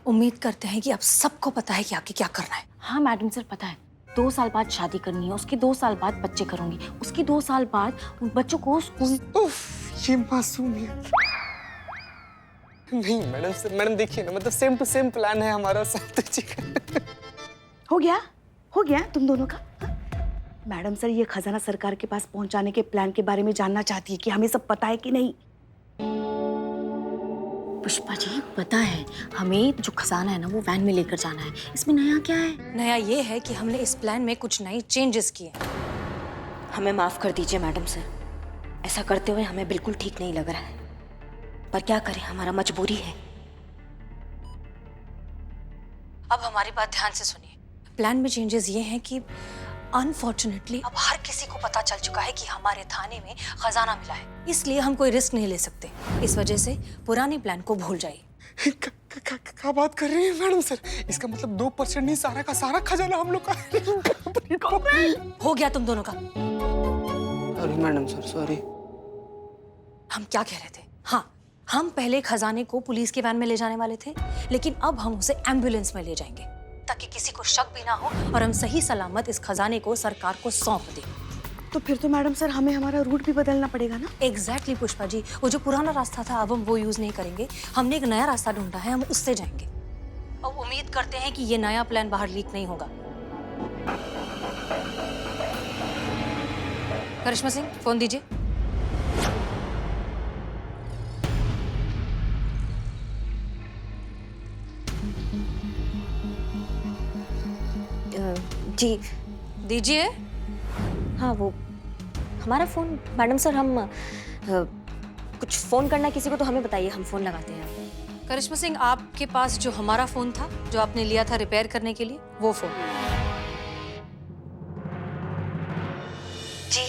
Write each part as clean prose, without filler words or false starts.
उम्मीद करते हैं कि आप सबको पता है कि आगे क्या करना है। हाँ मैडम सर पता है। 2 साल बाद शादी करनी है, उसके 2 साल बाद बच्चे करूंगी, उसके 2 साल बाद उन बच्चों को स्कूल। उफ, ये मासूमियत। नहीं मैडम सर, मैडम देखिए ना, मतलब सेम टू सेम प्लान है हमारा साथ जी का। हो गया तुम दोनों का। हाँ? मैडम सर ये खजाना सरकार के पास पहुंचाने के प्लान के बारे में जानना चाहती है कि हमें सब पता है कि नहीं। पुष्पा जी पता है, हमें जो खजाना है ना वो वैन में लेकर जाना है। इसमें नया क्या है? नया ये है कि हमने इस प्लान में कुछ नए चेंजेस किए। हमें माफ कर दीजिए मैडम सर, ऐसा करते हुए हमें बिल्कुल ठीक नहीं लग रहा है, पर क्या करें, हमारा मजबूरी है। अब हमारी बात ध्यान से सुनिए। प्लान में चेंजेस ये हैं कि अनफॉर्चुनेटली अब हर किसी को पता चल चुका है कि हमारे थाने में खजाना मिला है, इसलिए हम कोई रिस्क नहीं ले सकते। इस वजह से पुरानी प्लान को भूल जाइए। क्या बात कर रही है मैडम सर? इसका मतलब 2% नहीं, सारा का सारा खजाना हम लोग का। हो गया तुम दोनों का। अरे मैडम सर सॉरी। हम क्या कह रहे थे? हाँ, हम पहले खजाने को पुलिस के वैन में ले जाने वाले थे, लेकिन अब हम उसे एम्बुलेंस में ले जाएंगे ताकि किसी को शक भी ना हो और हम सही सलामत इस खजाने को सरकार को सौंप दें। तो फिर तो मैडम सर हमें हमारा रूट भी बदलना पड़ेगा ना। एग्जैक्टली पुष्पा जी, वो जो पुराना रास्ता था अब हम वो यूज नहीं करेंगे। हमने एक नया रास्ता ढूंढा है, हम उससे जाएंगे और उम्मीद करते हैं कि ये नया प्लान बाहर लीक नहीं होगा। करिश्मा सिंह, फोन दीजिए। जी दीजिए। हाँ, वो हमारा फोन मैडम सर, हम कुछ फोन करना किसी को तो हमें बताइए, हम फोन लगाते हैं। करिश्मा सिंह, आपके पास जो हमारा फोन था जो आपने लिया था रिपेयर करने के लिए, वो फोन। जी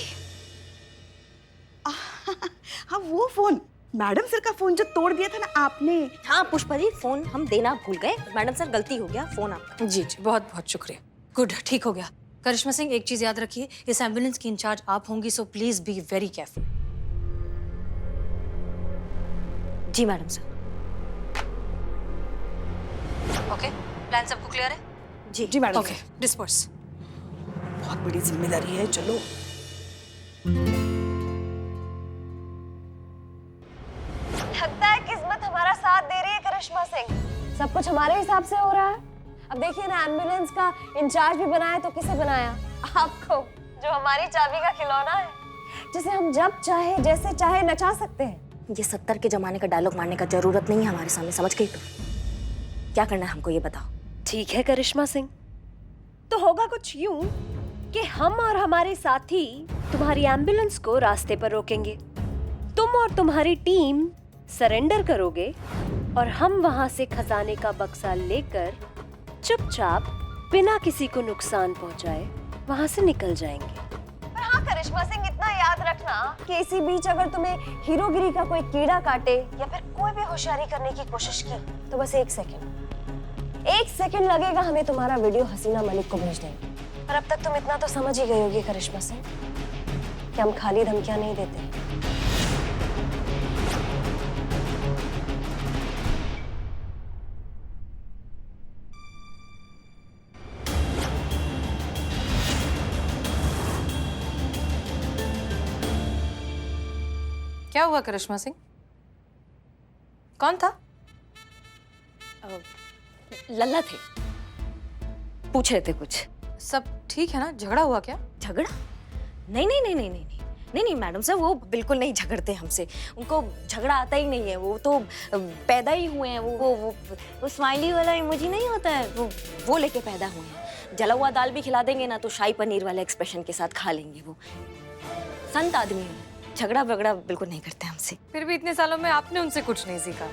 हाँ वो फोन, मैडम सर का फोन जो तोड़ दिया था ना आपने। हाँ पुष्पा जी, फोन हम देना भूल गए, मैडम सर गलती हो गया, फोन आपका। जी जी, बहुत बहुत शुक्रिया। गुड, ठीक हो गया। करिश्मा सिंह, एक चीज याद रखिए, इस एम्बुलेंस की इंचार्ज आप होंगी, so please be very careful. जी मैडम सर। ओके, प्लान सबको क्लियर है? जी मैडम। Okay, disperse. बहुत बड़ी जिम्मेदारी है, चलो। लगता है किस्मत हमारा साथ दे रही है करिश्मा सिंह, सब कुछ हमारे हिसाब से हो रहा है। अब देखिए ना, एम्बुलेंस का इंचार्ज भी बनाया तो किसे बनाया? आपको, जो हमारी चाबी का खिलौना है, जिसे हम जब चाहे जैसे चाहे नचा सकते हैं। ये 70 के जमाने का डायलॉग मारने का जरूरत नहीं है हमारे सामने, समझ गई? तो क्या करना है हमको ये बताओ। ठीक है करिश्मा सिंह, तो होगा कुछ यूं कि हम और हमारे साथी तुम्हारी एम्बुलेंस को रास्ते पर रोकेंगे, तुम और तुम्हारी टीम सरेंडर करोगे और हम वहां से खजाने का बक्सा लेकर चुपचाप बिना किसी को नुकसान पहुंचाए वहां से निकल जाएंगे। पर हाँ करिश्मा सिंह, इतना याद रखना कि इसी बीच अगर तुम्हें हीरोगिरी का कोई कीड़ा काटे या फिर कोई भी होशियारी करने की कोशिश की तो बस 1 सेकंड लगेगा हमें तुम्हारा वीडियो हसीना मलिक को भेज देंगे। पर अब तक तुम इतना तो समझ ही गई होगी करिश्मा सिंह कि हम खाली धमकियां नहीं देते। क्या हुआ करिश्मा सिंह? कौन था? लल्ला थे, पूछ रहे थे कुछ। सब ठीक है ना? झगड़ा हुआ क्या? झगड़ा? नहीं नहीं नहीं नहीं नहीं नहीं नहीं नहीं मैडम सर, वो बिल्कुल नहीं झगड़ते हमसे, उनको झगड़ा आता ही नहीं है। वो तो पैदा ही हुए हैं, वो स्माइली वाला इमोजी नहीं होता है, वो लेके पैदा हुए हैं। जला हुआ दाल भी खिला देंगे ना तो शाही पनीर वाले एक्सप्रेशन के साथ खा लेंगे। वो संत आदमी है, झगड़ा वगड़ा बिल्कुल नहीं करते हमसे। फिर भी इतने सालों में आपने उनसे कुछ नहीं सीखा।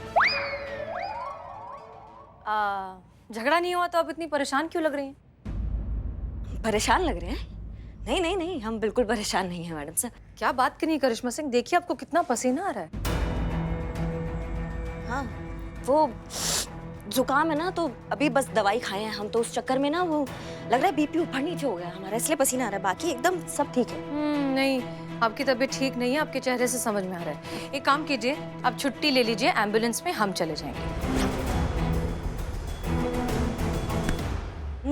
झगड़ा नहीं हुआ तो आप इतनी परेशान क्यों लग रही हैं? परेशान लग रहे हैं? नहीं नहीं नहीं, हम बिल्कुल परेशान नहीं हैं मैडम सर। क्या बात करनी करिश्मा सिंह, देखिए आपको कितना पसीना आ रहा है। हाँ, वो जुकाम है ना, तो अभी बस दवाई खाए हैं हम, तो उस चक्कर में ना वो लग रहा है बीपी ऊपर नीचे हो गया हमारा, इसलिए पसीना आ रहा है, बाकी एकदम सब ठीक है। नहीं, आपकी तबीयत ठीक नहीं है, आपके चेहरे से समझ में आ रहा है। एक काम कीजिए, आप छुट्टी ले लीजिए, एम्बुलेंस में हम चले जाएंगे।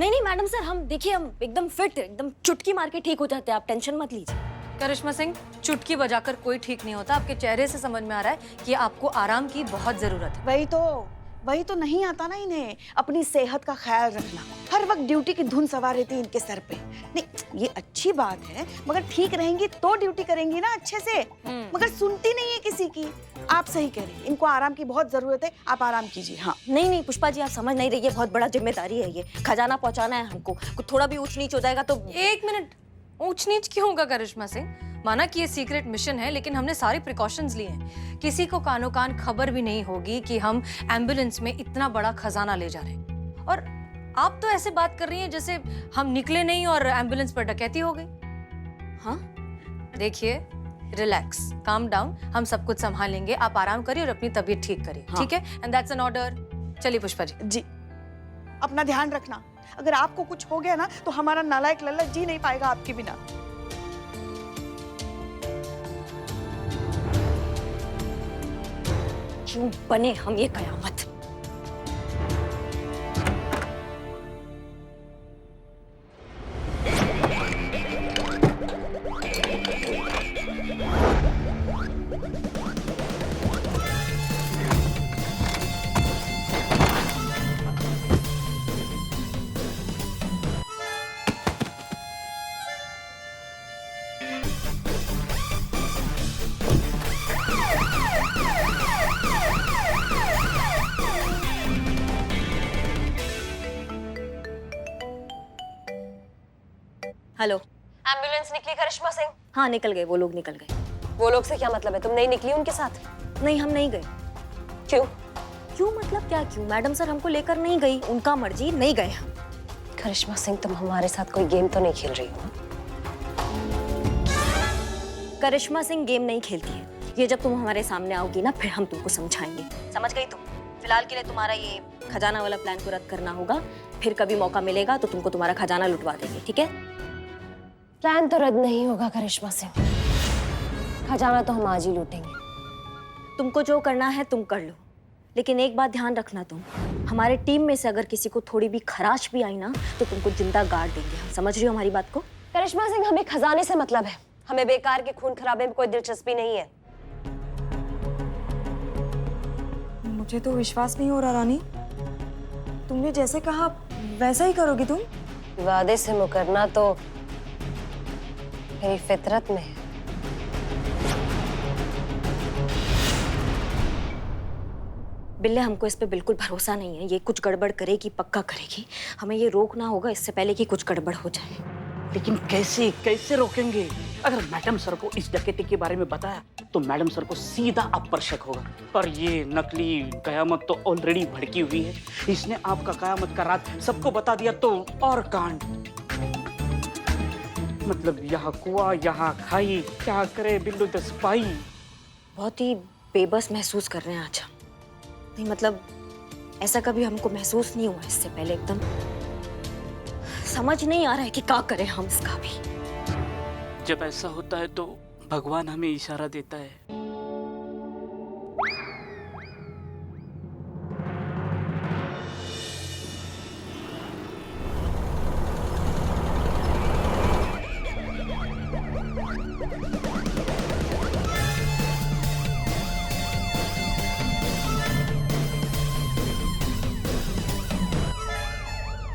नहीं नहीं मैडम सर, हम देखिए हम एकदम फिट, एकदम चुटकी मार के ठीक हो जाते हैं, आप टेंशन मत लीजिए। करिश्मा सिंह, चुटकी बजाकर कोई ठीक नहीं होता। आपके चेहरे से समझ में आ रहा है कि आपको आराम की बहुत जरूरत है। वही तो नहीं आता ना इन्हें अपनी सेहत का ख्याल रखना। हर वक्त ड्यूटी की धुन सवार रहती है इनके सर पे। नहीं ये अच्छी बात है, मगर ठीक रहेंगी तो ड्यूटी करेंगी ना अच्छे से। मगर सुनती नहीं है किसी की। आप सही कह रही हैं, इनको आराम की बहुत जरूरत है, आप आराम कीजिए। हाँ नहीं नहीं पुष्पा जी, आप समझ नहीं रही है, बहुत बड़ा जिम्मेदारी है ये, खजाना पहुंचाना है हमको। थोड़ा भी ऊंच नीच हो जाएगा तो। एक मिनट, ऊंच नीच क्यों होगा करिश्मा सिंह? माना कि ये सीक्रेट मिशन है, लेकिन हमने सारे प्रिकॉशंस लिए हैं। किसी को कानो कान खबर भी नहीं होगी कि हम एम्बुलेंस में इतना बड़ा खजाना ले जा रहे हैं। और आप तो ऐसे बात कर रही हैं जैसे हम निकले नहीं और एम्बुलेंस पर डकैती हो गई। हाँ देखिए, रिलैक्स, काम डाउन, हम सब कुछ संभालेंगे। आप आराम करिए और अपनी तबीयत ठीक करिए। हाँ। ठीक है? And that's an order. चलिए पुष्पा जी। जी, अपना ध्यान रखना। अगर आपको कुछ हो गया ना तो हमारा नालायक लल्ला जी नहीं पाएगा आपके बिना। क्यों बने हम ये कयामत। हेलो, एम्बुलेंस निकली करिश्मा सिंह? हाँ निकल गए, वो लोग निकल गए। वो लोग से क्या मतलब है? तुम नहीं निकली उनके साथ? नहीं हम नहीं गए। क्यों? क्यों मतलब क्या क्यों? मैडम सर हमको लेकर नहीं गई, उनका मर्जी, नहीं गए हम। करिश्मा सिंह, तुम हमारे साथ कोई गेम तो नहीं खेल रही हो? करिश्मा सिंह गेम नहीं खेलती है। ये जब तुम हमारे सामने आओगी ना फिर हम तुमको समझाएंगे, समझ गई तुम? फिलहाल के लिए तुम्हारा ये खजाना वाला प्लान को रद्द करना होगा, फिर कभी मौका मिलेगा तो तुमको तुम्हारा खजाना लुटवा देंगे, ठीक है? प्लान तो रद्द नहीं होगा करिश्मा सिंह, खजाना तो हम आज ही लूटेंगे। तुमको जो करना है तुम कर लो, लेकिन एक बात ध्यान रखना, तुम हमारे टीम में से अगर किसी को थोड़ी भी खराश भी आई ना तो तुमको जिंदा गाड़ देंगे हम, समझ रही हो हमारी बात को? करिश्मा सिंह, हमें खजाने से मतलब है, हमें बेकार के खून खराबे में कोई दिलचस्पी नहीं है। मुझे तो विश्वास नहीं हो रहा रानी, तुमने जैसे कहा वैसा ही करोगी तुम? वादे से मुकरना तो मेरी फितरत में है। बिल्ले, हमको इस पे बिल्कुल भरोसा नहीं है, ये कुछ गड़बड़ करेगी, पक्का करेगी। हमें ये रोकना होगा इससे पहले कि कुछ गड़बड़ हो जाए। लेकिन कैसे कैसे रोकेंगे? अगर मैडम सर को इस डकैती के बारे में बताया तो मैडम सर को सीधा आप पर शक होगा। पर ये नकली कयामत तो ऑलरेडी भड़की हुई है, इसने आपका कयामत का राज सबको बता दिया तो और कांड। मतलब यहाँ कुआं यहाँ खाई, क्या करे बिल्लू द स्पाई। बहुत ही बेबस महसूस कर रहे हैं आज हम। नहीं मतलब ऐसा कभी हमको महसूस नहीं हुआ इससे पहले, एकदम समझ नहीं आ रहा है कि क्या करें हम इसका भी। जब ऐसा होता है तो भगवान हमें इशारा देता है।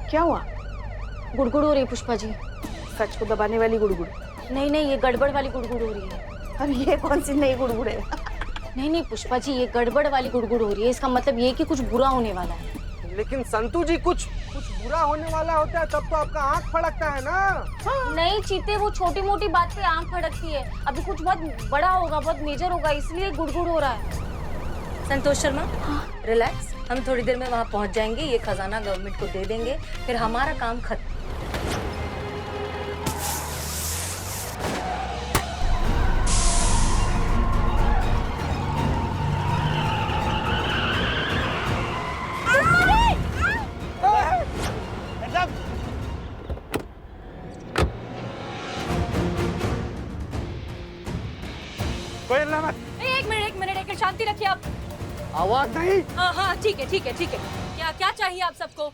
क्या हुआ? गुड़गुड़ हो रही है पुष्पा जी। सच को दबाने वाली गुड़गुड़? नहीं नहीं, ये गड़बड़ वाली गुड़गुड़ हो रही है। अब ये कौन सी नई गुड़गुड़ है? नहीं नहीं पुष्पा जी, ये गड़बड़ वाली गुड़गुड़ हो रही है, इसका मतलब ये कि कुछ बुरा होने वाला है। लेकिन संतू जी, कुछ बुरा होने वाला होता है तब तो आपका आंख फड़कता है ना। नहीं चीते, वो छोटी मोटी बात पे आंख फड़कती है, अभी कुछ बहुत बड़ा होगा, बहुत मेजर होगा, इसलिए गुड़गुड़ हो रहा है। संतोष शर्मा, रिलैक्स, हम थोड़ी देर में वहाँ पहुँच जाएंगे, ये खजाना गवर्नमेंट को दे देंगे, फिर हमारा काम खत्म। कोई ना मत। एक मिनट, शांति रखिए आप। आवाज नहीं। हाँ हाँ ठीक है। क्या चाहिए आप सबको?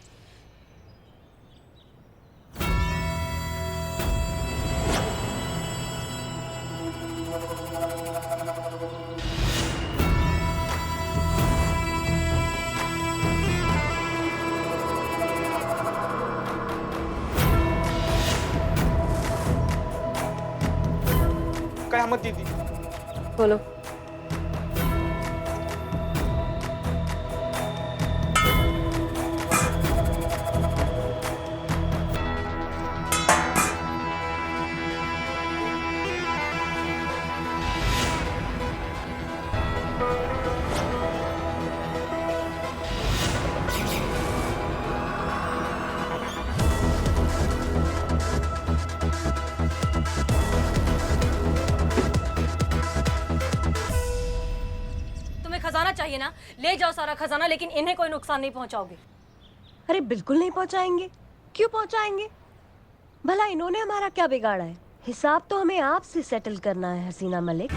कयामत दीदी, बोलो। तुम्हें खजाना चाहिए ना, ले जाओ सारा खजाना, लेकिन इन्हें कोई नुकसान नहीं पहुंचाओगे। अरे बिल्कुल नहीं पहुंचाएंगे। क्यों पहुंचाएंगे? भला इन्होंने हमारा क्या बिगाड़ा है? हिसाब तो हमें आपसे सेटल करना है हसीना मलिक।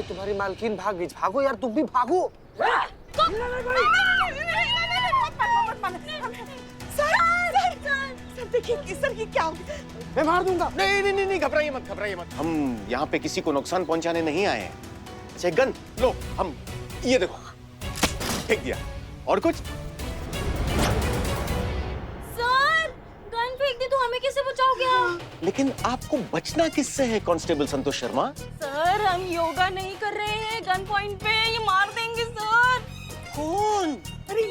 तुम्हारी मालकिन भाग गई। भागो यार, तुम भी भागो। सर देखिए, सर ये क्या हो गया? मैं मार दूंगा। नहीं नहीं नहीं, घबराइए मत, घबराइए मत। हम यहाँ पे किसी को नुकसान पहुंचाने नहीं आए हैं। अच्छा गन लो, हम ये देखो फेंक दिया। और कुछ? सर, गन फेंक दी तो हमें कैसे बचाओगे आप? लेकिन आपको बचना किससे है कांस्टेबल संतोष शर्मा? सर, हम योगा नहीं कर रहे हैं, गन पॉइंट पे ये मार देंगे सर। कौन? अरे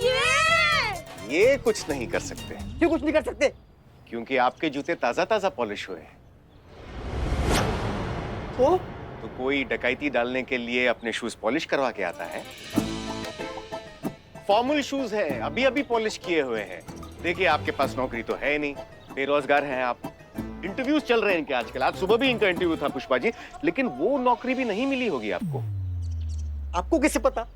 ये कुछ नहीं कर सकते। क्यों कुछ नहीं कर सकते? क्योंकि आपके जूते ताजा ताजा पॉलिश हुए हैं। तो कोई डकैती डालने के लिए अपने शूज पॉलिश करवा के आता है? फॉर्मल शूज है, अभी अभी पॉलिश किए हुए हैं। देखिए आपके पास नौकरी तो है नहीं, बेरोजगार हैं आप। इंटरव्यूज चल रहे हैं इनके आजकल। आज सुबह भी इनका इंटरव्यू था पुष्पा जी, लेकिन वो नौकरी भी नहीं मिली होगी आपको। आपको कैसे पता?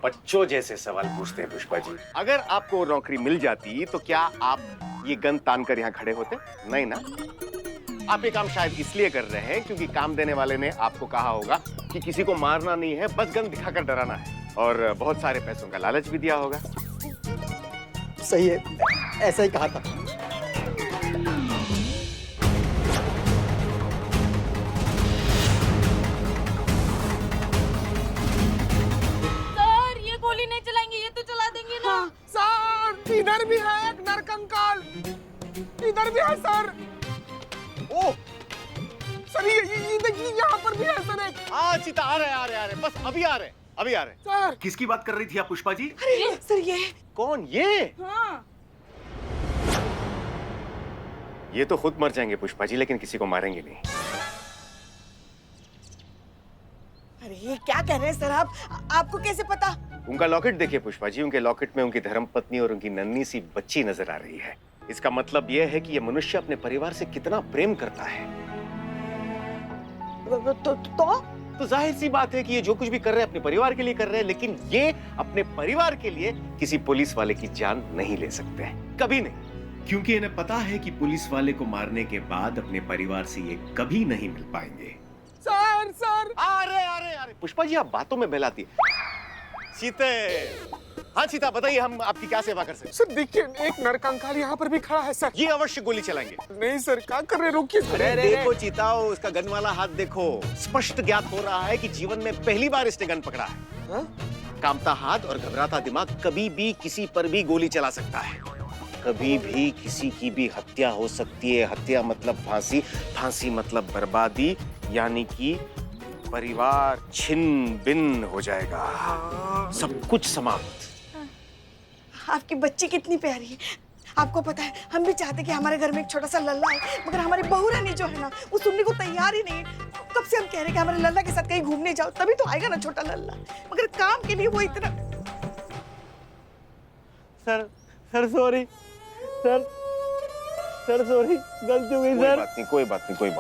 बच्चों जैसे सवाल पूछते हैं पुष्पा जी। अगर आपको नौकरी मिल जाती तो क्या आप ये गन तान कर यहाँ खड़े होते? नहीं ना। आप ये काम शायद इसलिए कर रहे हैं क्योंकि काम देने वाले ने आपको कहा होगा कि किसी को मारना नहीं है, बस गन दिखाकर डराना है, और बहुत सारे पैसों का लालच भी दिया होगा। सही है, ऐसा ही कहा था। सर, ये गोली नहीं चलाएंगे, ये तो चला देंगे ना। सर, इधर भी है एक नरकंकाल। इधर भी है सर। ओह सर, ये देखिए, यहाँ पर भी है सर एक। सीता आ रहे, बस अभी आ रहे। सर, किसकी बात कर रही थी आप पुष्पा जी? अरे सर ये कौन ये? हाँ ये तो खुद मर जाएंगे पुष्पा जी, लेकिन किसी को मारेंगे नहीं। अरे ये क्या कह रहे हैं सर आप? आपको कैसे पता? उनका लॉकेट देखिए पुष्पा जी, उनके लॉकेट में उनकी धर्मपत्नी और उनकी नन्ही सी बच्ची नजर आ रही है। इसका मतलब यह है कि यह मनुष्य अपने परिवार से कितना प्रेम करता है। तो जाहिर सी बात है कि ये जो कुछ भी कर रहे हैं अपने परिवार के लिए कर रहे हैं, लेकिन ये अपने परिवार के लिए किसी पुलिस वाले की जान नहीं ले सकते हैं, कभी नहीं। क्योंकि इन्हें पता है कि पुलिस वाले को मारने के बाद अपने परिवार से ये कभी नहीं मिल पाएंगे। Sir, sir. अरे पुष्पा जी, आप बातों में बहलाती है। सीते, हाँ सीता बताइए, हम आपकी क्या सेवा कर सकते हैं? सर देखिए, एक नरकंकाल यहाँ पर भी खड़ा है सर। ये अवश्य गोली चलाएंगे। नहीं सर, क्या कर रहे? रोकिए सर। देखो चीताओ, उसका गन वाला हाथ देखो। स्पष्ट ज्ञात हो रहा है कि जीवन में पहली बार इसने गन पकड़ा है। हाँ? कांपता हाथ और घबराता दिमाग कभी भी किसी पर भी गोली चला सकता है। कभी भी किसी की भी हत्या हो सकती है। हत्या मतलब फांसी, फांसी मतलब बर्बादी, यानी कि परिवार छिन्न भिन्न हो जाएगा, सब कुछ समाप्त। आपकी बच्ची कितनी प्यारी है। आपको पता है हम भी चाहते कि हमारे घर में एक छोटा सा लल्ला है, मगर हमारी बहू रानी जो है ना वो सुनने को तैयार ही नहीं है। कब से हम कह रहे हैं कि हमारे लल्ला के साथ कहीं घूमने जाओ, तभी तो आएगा ना छोटा लल्ला, मगर काम के लिए वो इतना। सर सॉरी सर सॉरी, गलती हो गई सर। कोई बात नहीं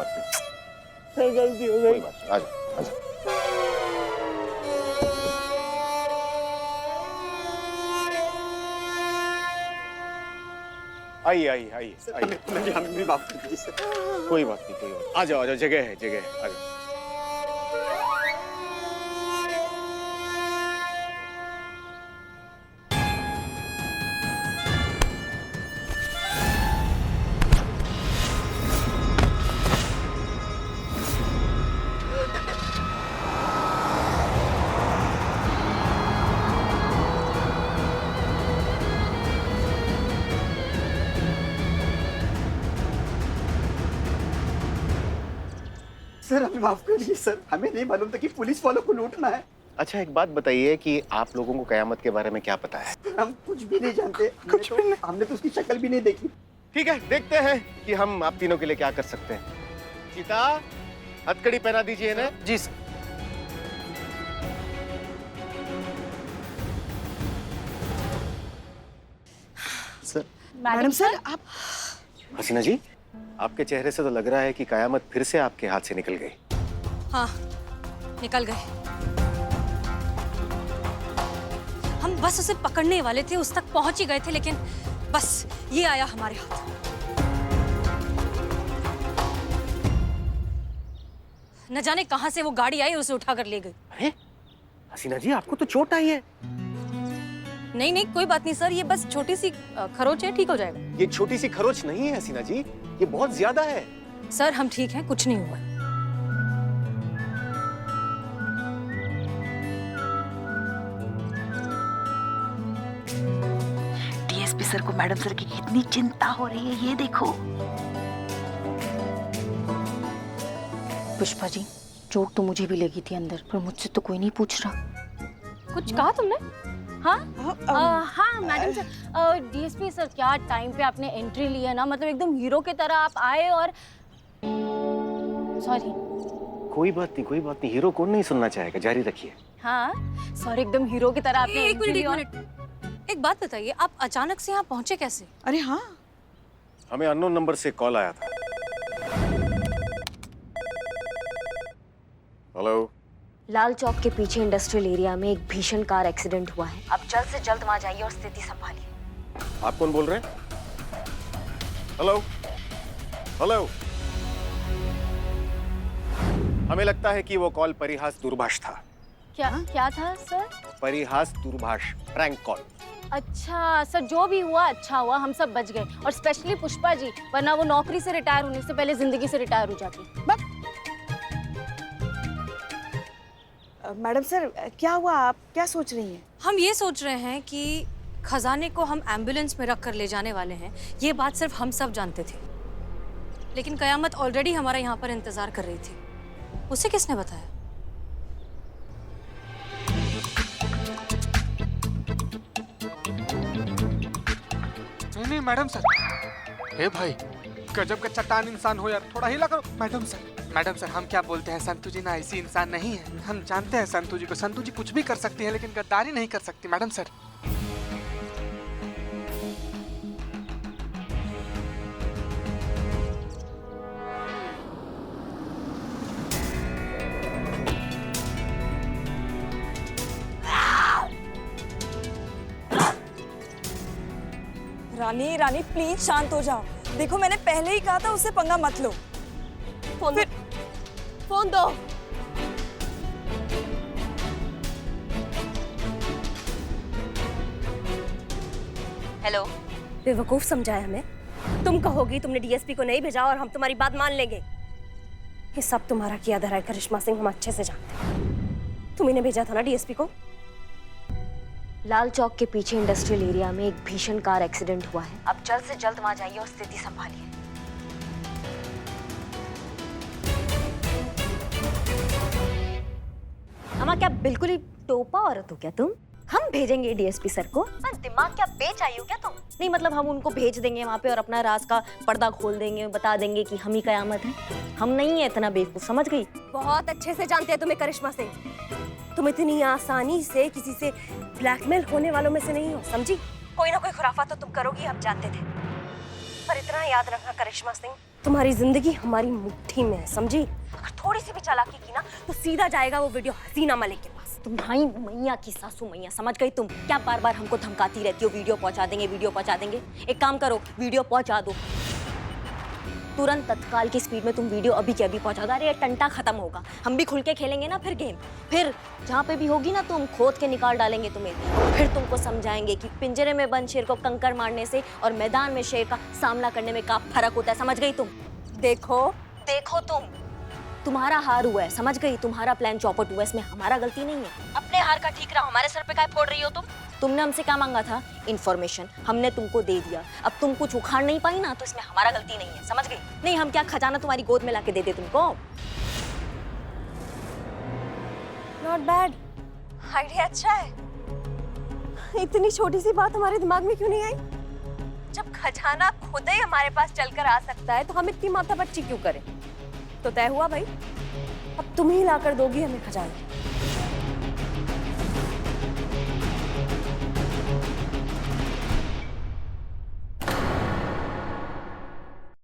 सर गलती हो कोई बात नहीं। आजा। आइए। हमें माफ कर दीजिए सर। कोई बात नहीं। आ जाओ, जगह है आ जाओ। सर हमें माफ कर दीजिए सर, हमें नहीं मालूम था कि पुलिस वालों को लूटना है। अच्छा, एक बात बताइए कि आप लोगों को कयामत के बारे में क्या पता है? हम कुछ भी नहीं जानते, हमने तो उसकी शक्ल भी नहीं देखी। ठीक है, देखते हैं कि हम आप तीनों के लिए क्या कर सकते हैं। सीता, हथकड़ी पहना दीजिए ना। जी सर। सर मैडम सर आप हसीना जी, आपके चेहरे से तो लग रहा है कि कयामत फिर से आपके हाथ से निकल गई। हाँ, निकल गए। हम बस उसे पकड़ने वाले थे, उस तक पहुंच ही गए थे, लेकिन बस ये आया हमारे हाथ। न जाने कहां से वो गाड़ी आई, उसे उठाकर ले गई। अरे हसीना जी, आपको तो चोट आई है। नहीं, कोई बात नहीं सर, ये बस छोटी सी खरोच है, ठीक हो जाएगा। ये छोटी सी खरोच नहीं है हसीना जी, ये बहुत ज्यादा है। सर हम ठीक हैं, कुछ नहीं हुआ। डीएसपी सर को मैडम सर की कितनी चिंता हो रही है, ये देखो। पुष्पा जी, चोट तो मुझे भी लगी थी अंदर, पर मुझसे तो कोई नहीं पूछ रहा। कुछ कहा तुमने? हाँ मैडम सर, डीएसपी सर क्या टाइम पे आपने एंट्री ली है ना, मतलब एकदम हीरो की तरह आप आए। और सॉरी। कोई बात नहीं, हीरो कौन नहीं सुनना चाहेगा, जारी रखिए। हाँ सॉरी, एकदम हीरो की तरह आपने एक मिनट, एक बात बताइए, आप अचानक से यहाँ पहुंचे कैसे? अरे हाँ, हमें अननोन नंबर से कॉल आया था। हेलो। लाल चौक के पीछे इंडस्ट्रियल एरिया में एक भीषण कार एक्सीडेंट हुआ है। आप जल्द से जल्द वहां जाइए और स्थिति संभालिए। आप कौन बोल रहे हैं? हेलो। हमें लगता है कि वो कॉल परिहास दूरभाष था। क्या था सर? परिहास दूरभाष, प्रैंक कॉल। अच्छा सर, जो भी हुआ अच्छा हुआ, हम सब बच गए, और स्पेशली पुष्पा जी, वरना वो नौकरी से रिटायर होने से पहले जिंदगी से रिटायर हो जाती। मैडम सर क्या हुआ, आप क्या सोच रही हैं? हम ये सोच रहे हैं कि खजाने को हम एम्बुलेंस में रख कर ले जाने वाले हैं। ये बात सिर्फ हम सब जानते थे, लेकिन कयामत ऑलरेडी हमारा यहाँ पर इंतजार कर रही थी। उसे किसने बताया? नहीं मैडम सर। हे भाई, गजब का चट्टान इंसान हो यार, थोड़ा हिला करो। मैडम सर हम क्या बोलते हैं, संतू जी ना ऐसी इंसान नहीं है। हम जानते हैं संतू जी को, संतू जी कुछ भी कर सकती है लेकिन गद्दारी नहीं कर सकती मैडम सर। रानी प्लीज शांत हो जाओ। देखो मैंने पहले ही कहा था उससे पंगा मत लो। फोन दो। हेलो। बेवकूफ समझाया हमें। तुम कहोगी तुमने डीएसपी को नहीं भेजा और हम तुम्हारी बात मान लेंगे। ये सब तुम्हारा किया धरा है करिश्मा सिंह, हम अच्छे से जानते हैं। तुम इन्हें भेजा था ना डीएसपी को। लाल चौक के पीछे इंडस्ट्रियल एरिया में एक भीषण कार एक्सीडेंट हुआ है। आप जल्द से जल्द वहां जाइए और स्थिति संभालिए। अम्मा क्या बिल्कुल ही टोपा औरत हो क्या तुम? हम भेजेंगे डीएसपी सर को। पर दिमाग क्या बेच आई हो क्या तुम? नहीं मतलब हम उनको भेज देंगे वहाँ पे और अपना राज का पर्दा खोल देंगे, बता देंगे कि हम ही कयामत है। हम नहीं है इतना बेवकूफ, समझ गई? बहुत अच्छे से जानते हैं तुम्हें करिश्मा सिंह। तुम इतनी आसानी से किसी से ब्लैकमेल होने वालों में से नहीं हो, समझी? कोई ना कोई खुराफा तो तुम करोगी, हम जानते थे। पर इतना याद रखना करिश्मा सिंह, तुम्हारी जिंदगी हमारी मुट्ठी में है, समझी? अगर थोड़ी सी भी चालाकी की ना तो सीधा जाएगा वो वीडियो हसीना मलिक के पास। तुम्हारी मैया की सासू मैया, समझ गई तुम? क्या बार बार हमको धमकाती रहती हो, वीडियो पहुंचा देंगे, वीडियो पहुंचा देंगे? एक काम करो, वीडियो पहुंचा दो तुरंत, तत्काल की स्पीड में तुम वीडियो अभी के अभी पहुंचा दो। अरे ये टंटा खत्म होगा, हम भी खुल के खेलेंगे ना फिर गेम। फिर जहाँ पे भी होगी ना तुम खोद के निकाल डालेंगे तुम्हें। फिर तुमको समझाएंगे कि पिंजरे में बंद शेर को कंकड़ मारने से और मैदान में शेर का सामना करने में क्या फर्क होता है, समझ गई तुम? देखो तुम्हारा हार हुआ है, समझ गई? तुम्हारा प्लान चौपट हुआ है, इसमें हमारा गलती नहीं है। अपने हार का ठीक रहा, हमारे सर पे काय फोड़ रही हो तुम? तुमने हमसे क्या मांगा था? इन्फॉर्मेशन, हमने तुमको दे दिया। अब तुम कुछ उखाड़ नहीं पाई ना तो इसमें हमारा गलती नहीं है, समझ गई? नहीं हम क्या खजाना तुम्हारी गोद में लाके दे दे तुमको? नॉट बैड, आइडिया अच्छा है। इतनी छोटी सी बात हमारे दिमाग में क्यों नहीं आई? जब खजाना खुद ही हमारे पास चलकर आ सकता है तो हम इतनी माथापच्ची क्यों करें? तो तय हुआ भाई, अब तुम ही लाकर दोगी हमें खजाना।